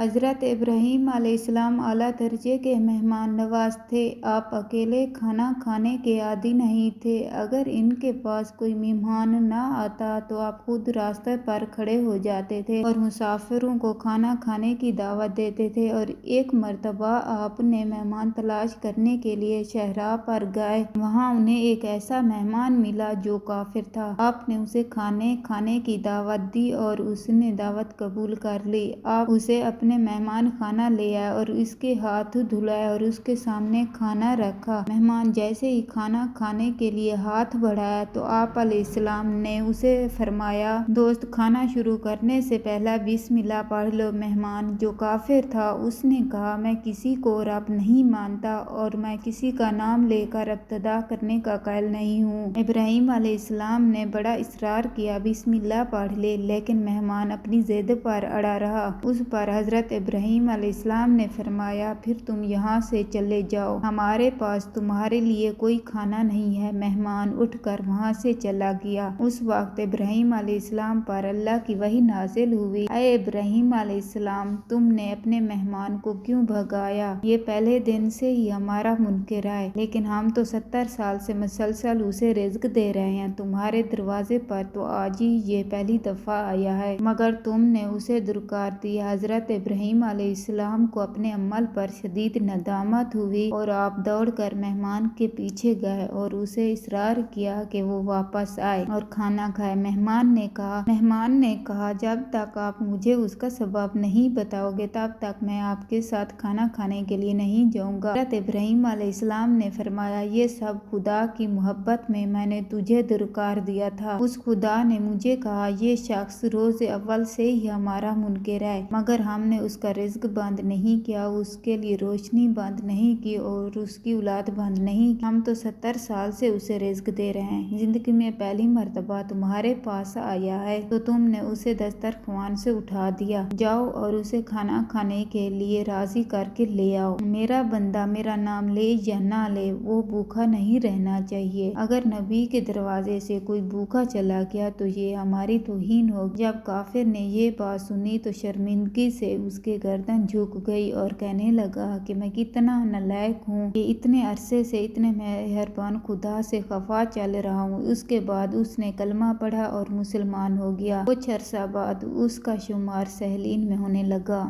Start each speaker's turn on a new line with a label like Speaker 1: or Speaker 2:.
Speaker 1: حضرت ابراہیم علیہ السلام اعلیٰ درجے کے مہمان نواز تھے۔ آپ اکیلے کھانا کھانے کے عادی نہیں تھے۔ اگر ان کے پاس کوئی مہمان نہ آتا تو آپ خود راستے پر کھڑے ہو جاتے تھے اور مسافروں کو کھانا کھانے کی دعوت دیتے تھے۔ اور ایک مرتبہ آپ نے مہمان تلاش کرنے کے لیے صحرا پر گئے۔ وہاں انہیں ایک ایسا مہمان ملا جو کافر تھا۔ آپ نے اسے کھانے کھانے کی دعوت دی اور اس نے دعوت قبول کر لی۔ آپ اسے اپنے مہمان خانہ لے آئے اور اس کے ہاتھ دھلائے اور اس کے سامنے کھانا رکھا۔ مہمان جیسے ہی کھانا کھانے کے لیے ہاتھ بڑھایا تو آپ علیہ السلام نے اسے فرمایا، دوست کھانا شروع کرنے سے پہلے بسم اللہ پڑھ لو۔ مہمان جو کافر تھا اس نے کہا، میں کسی کو رب نہیں مانتا اور میں کسی کا نام لے کر ابتدا کرنے کا قائل نہیں ہوں۔ ابراہیم علیہ السلام نے بڑا اصرار کیا، بسم اللہ پڑھ لے، لیکن مہمان اپنی ضد پر اڑا رہا۔ اس پر حضرت ابراہیم علیہ السلام نے فرمایا، پھر تم یہاں سے چلے جاؤ، ہمارے پاس تمہارے لیے کوئی کھانا نہیں ہے۔ مہمان اٹھ کر وہاں سے چلا گیا۔ اس وقت ابراہیم علیہ السلام پر اللہ کی وحی نازل ہوئی، اے ابراہیم علیہ السلام، تم نے اپنے مہمان کو کیوں بھگایا؟ یہ پہلے دن سے ہی ہمارا منکر ہے، لیکن ہم تو 70 سال سے مسلسل اسے رزق دے رہے ہیں۔ تمہارے دروازے پر تو آج ہی یہ پہلی دفعہ آیا ہے، مگر تم نے اسے درکار دیا۔ حضرت ابراہیم علیہ السلام کو اپنے عمل پر شدید ندامت ہوئی اور آپ دوڑ کر مہمان کے پیچھے گئے اور اسے اصرار کیا کہ وہ واپس آئے اور کھانا کھائے۔ مہمان نے کہا، جب تک آپ مجھے اس کا سبب نہیں بتاؤ گے تب تک میں آپ کے ساتھ کھانا کھانے کے لیے نہیں جاؤں گا۔ حضرت ابراہیم علیہ السلام نے فرمایا، یہ سب خدا کی محبت میں نے تجھے درکار دیا تھا۔ اس خدا نے مجھے کہا، یہ شخص روز اول سے ہی ہمارا منکر ہے، مگر ہم نے اس کا رزق بند نہیں کیا، اس کے لیے روشنی بند نہیں کی اور اس کی اولاد بند نہیں کی۔ ہم تو 70 سال سے اسے رزق دے رہے ہیں۔ زندگی میں پہلی مرتبہ تمہارے پاس آیا ہے تو تم نے اسے دسترخوان سے اٹھا دیا۔ جاؤ اور اسے کھانا کھانے کے لیے راضی کر کے لے آؤ۔ میرا بندہ میرا نام لے یا نہ لے، وہ بھوکا نہیں رہنا چاہیے۔ اگر نبی کے دروازے سے کوئی بھوکا چلا گیا تو یہ ہماری توہین ہوگی۔ جب کافر نے یہ بات سنی تو شرمندگی سے اس کی گردن جھک گئی اور کہنے لگا کہ میں کتنا نالائق ہوں کہ اتنے عرصے سے اتنے مہربان خدا سے خفا چل رہا ہوں۔ اس کے بعد اس نے کلمہ پڑھا اور مسلمان ہو گیا۔ کچھ عرصہ بعد اس کا شمار صالحین میں ہونے لگا۔